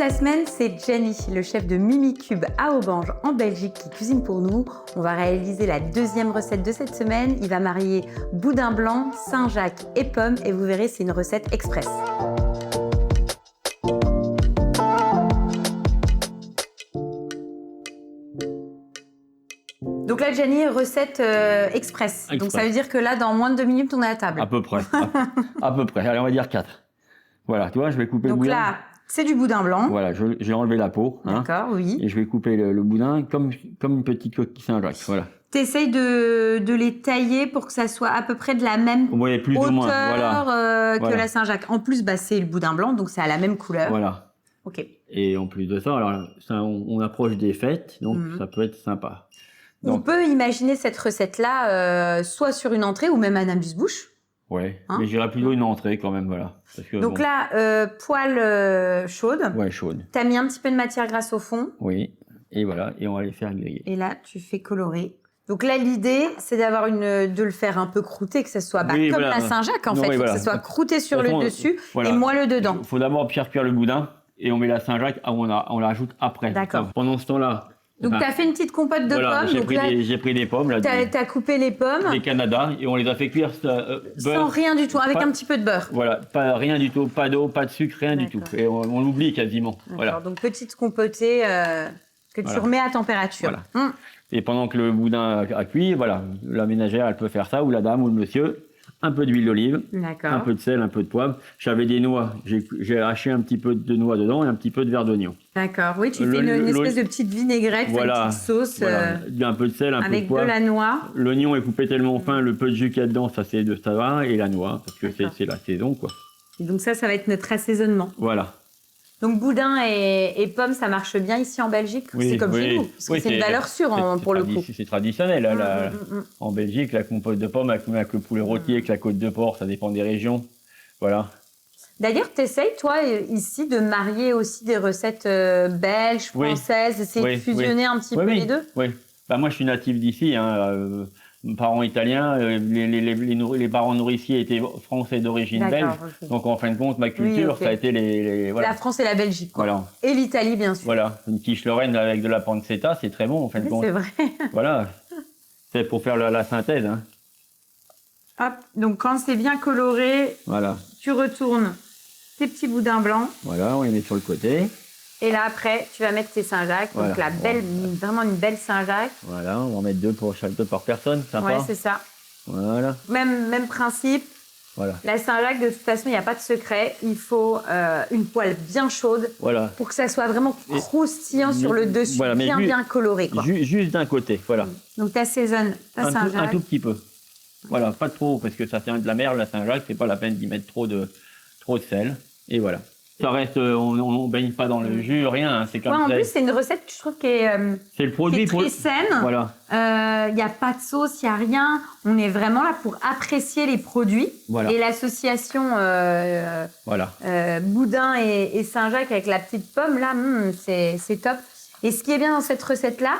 la semaine, c'est Jenny, le chef de Mimicube à Aubange en Belgique qui cuisine pour nous. On va réaliser la deuxième recette de cette semaine. Il va marier boudin blanc, Saint-Jacques et pommes et vous verrez, c'est une recette express. Donc là, Jenny, recette express. Donc ça veut dire que là, dans moins de 2 minutes, on est à table. À peu près. À peu près. Allez, on va dire 4. Voilà, tu vois, je vais couper le boudin. Donc là, c'est du boudin blanc. Voilà, j'ai enlevé la peau. D'accord, oui. Et je vais couper le boudin comme une petite coquille Saint-Jacques. Voilà. Tu essayes de les tailler pour que ça soit à peu près de la même plus hauteur ou moins. Voilà. que la Saint-Jacques. En plus, c'est le boudin blanc, donc c'est à la même couleur. Voilà. Ok. Et en plus de ça, alors, ça on approche des fêtes, donc ça peut être sympa. Donc, on peut imaginer cette recette-là soit sur une entrée ou même un amuse-bouche. Ouais, mais j'irai plutôt une entrée quand même, voilà. Parce que, donc là, poêle chaude. Ouais, chaude. Tu as mis un petit peu de matière grasse au fond. Oui, et voilà, et on va les faire griller. Et là, tu fais colorer. Donc là, l'idée, c'est de le faire un peu croûter, que ce soit comme la Saint-Jacques en fait, que ce soit croûté sur le dessus et moelleux dedans. Il faut d'abord faire cuire le boudin et on met la Saint-Jacques, on la rajoute après. D'accord. Pendant ce temps-là. Donc, tu as fait une petite compote de pommes. J'ai pris des pommes. Tu as coupé les pommes. Des Canada et on les a fait cuire sans rien du tout, avec un petit peu de beurre. Voilà, rien du tout, pas d'eau, pas de sucre, rien du tout. Et on l'oublie quasiment. Voilà. Donc, petite compotée que tu remets à température. Voilà. Et pendant que le boudin a cuit, voilà, la ménagère, elle peut faire ça, ou la dame, ou le monsieur. Un peu d'huile d'olive, un peu de sel, un peu de poivre. J'avais des noix, j'ai haché un petit peu de noix dedans et un petit peu de verre d'oignon. D'accord, oui, tu fais une espèce de petite vinaigrette, une petite sauce. Un peu de sel, un peu de poivre. Avec de la noix. L'oignon est coupé tellement fin, le peu de jus qu'il y a dedans, ça va, et la noix, parce que c'est la saison, quoi. Et donc ça va être notre assaisonnement. Voilà. Donc boudin et pommes, ça marche bien ici en Belgique. C'est comme chez nous, parce que c'est une valeur sûre pour le coup. C'est traditionnel. En Belgique, la compote de pommes avec le poulet rôti, avec la côte de porc, ça dépend des régions. Voilà. D'ailleurs, tu essayes, toi, ici, de marier aussi des recettes belges, françaises, essayer de fusionner un petit peu les deux. Oui. Moi, je suis natif d'ici. Parents italiens, les parents nourriciers étaient français d'origine belge. Okay. Donc, en fin de compte, ma culture, ça a été la France et la Belgique. Quoi. Voilà. Et l'Italie, bien sûr. Voilà. Une quiche Lorraine avec de la pancetta, c'est très bon, en fin de compte. C'est vrai. Voilà. C'est pour faire la synthèse. Hop. Donc, quand c'est bien coloré, tu retournes tes petits boudins blancs. Voilà, on les met sur le côté. Et là, après, tu vas mettre tes Saint-Jacques. Donc, vraiment une belle Saint-Jacques. Voilà, on va en mettre deux par personne. Sympa. Ouais, c'est ça. Voilà. Même principe. Voilà. La Saint-Jacques, de toute façon, il n'y a pas de secret. Il faut une poêle bien chaude pour que ça soit vraiment croustillant sur le dessus, bien coloré. Quoi. Juste d'un côté, voilà. Donc, tu assaisonne ta Saint-Jacques. Un tout petit peu. Voilà, pas trop, parce que ça fait de la merde, la Saint-Jacques. C'est pas la peine d'y mettre trop de sel. Et voilà. Ça reste, on baigne pas dans le jus, rien. C'est comme en plus, c'est une recette que je trouve qui est, c'est le produit très saine. Voilà. Il n'y a pas de sauce, il n'y a rien. On est vraiment là pour apprécier les produits. Voilà. Et l'association boudin et Saint-Jacques avec la petite pomme, là, c'est top. Et ce qui est bien dans cette recette-là,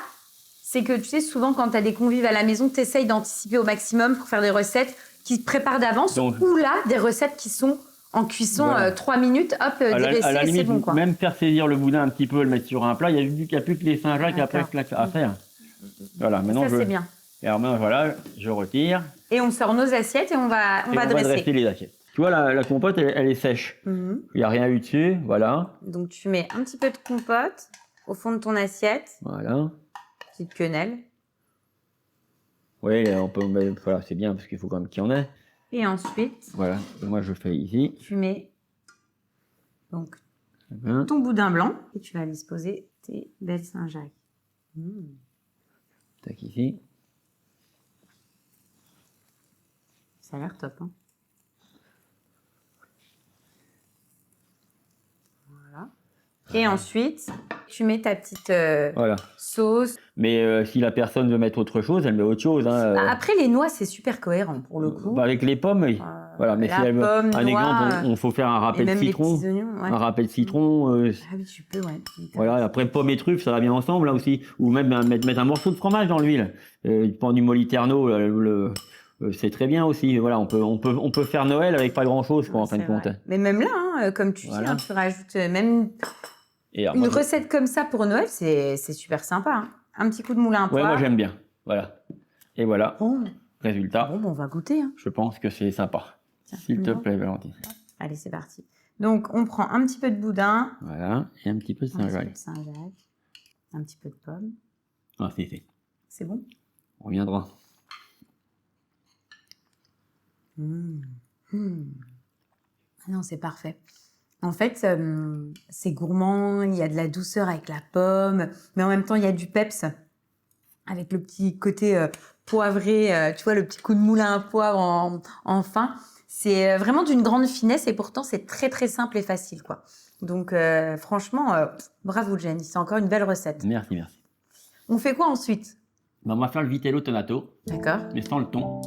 c'est que tu sais, souvent, quand tu as des convives à la maison, tu essayes d'anticiper au maximum pour faire des recettes qui te préparent d'avance. Ou là, des recettes qui sont en cuisson 3 minutes, hop, déraciner, c'est bon. Quoi. Même faire saisir le boudin un petit peu, le mettre sur un plat, il n'y a plus que les Saint-Jacques après à faire. Voilà, maintenant c'est bien. Et alors maintenant, voilà, je retire. Et on sort nos assiettes et on va dresser. On va dresser les assiettes. Tu vois, la compote, elle est sèche. Il n'y a rien eu dessus, voilà. Donc tu mets un petit peu de compote au fond de ton assiette. Voilà. Petite quenelle. Oui, on peut mettre, voilà, c'est bien parce qu'il faut quand même qu'il y en ait. Et ensuite, voilà, et moi je fais ici. Tu mets donc ton boudin blanc et tu vas disposer tes belles Saint-Jacques. Tac ici. Ça a l'air top, hein. Voilà. Et ensuite, tu mets ta petite sauce. Mais si la personne veut mettre autre chose, elle met autre chose. Après, les noix, c'est super cohérent pour le coup. Avec les pommes, oui. Voilà, mais si elle veut un exemple, on faut faire un râpé de citron. Un râpé de citron. Ah oui, tu peux, ouais. Voilà, après pommes et truffes, ça va bien ensemble là aussi. Ou même mettre un morceau de fromage dans l'huile. Prendre du Moliterno, c'est très bien aussi. Voilà, on peut faire Noël avec pas grand chose, quoi, en fin de compte. Mais même là, comme tu dis, tu rajoutes même. Une recette comme ça pour Noël, c'est super sympa. Hein. Un petit coup de moulin à poire. Ouais, moi j'aime bien. Voilà. Et voilà. Bon. Résultat. Bon, on va goûter. Hein. Je pense que c'est sympa. S'il te plaît, Valentine. Allez, c'est parti. Donc, on prend un petit peu de boudin. Voilà. Et un petit peu de Saint-Jacques. Un petit peu de pomme. Ah, c'est. C'est bon? On reviendra. Non, c'est parfait. En fait, c'est gourmand, il y a de la douceur avec la pomme, mais en même temps, il y a du peps avec le petit côté poivré, tu vois, le petit coup de moulin à poivre en fin. C'est vraiment d'une grande finesse et pourtant, c'est très, très simple et facile, quoi. Donc, franchement, bravo, Jenny. C'est encore une belle recette. Merci. On fait quoi ensuite? On va faire le vitello tonato. D'accord. Mais sans le thon.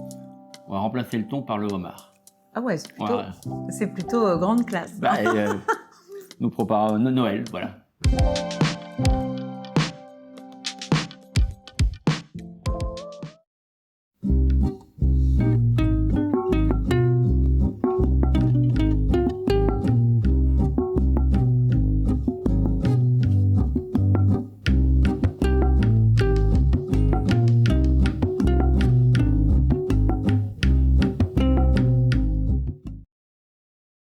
On va remplacer le thon par le homard. Ah ouais, c'est plutôt grande classe. Nous préparons Noël, voilà.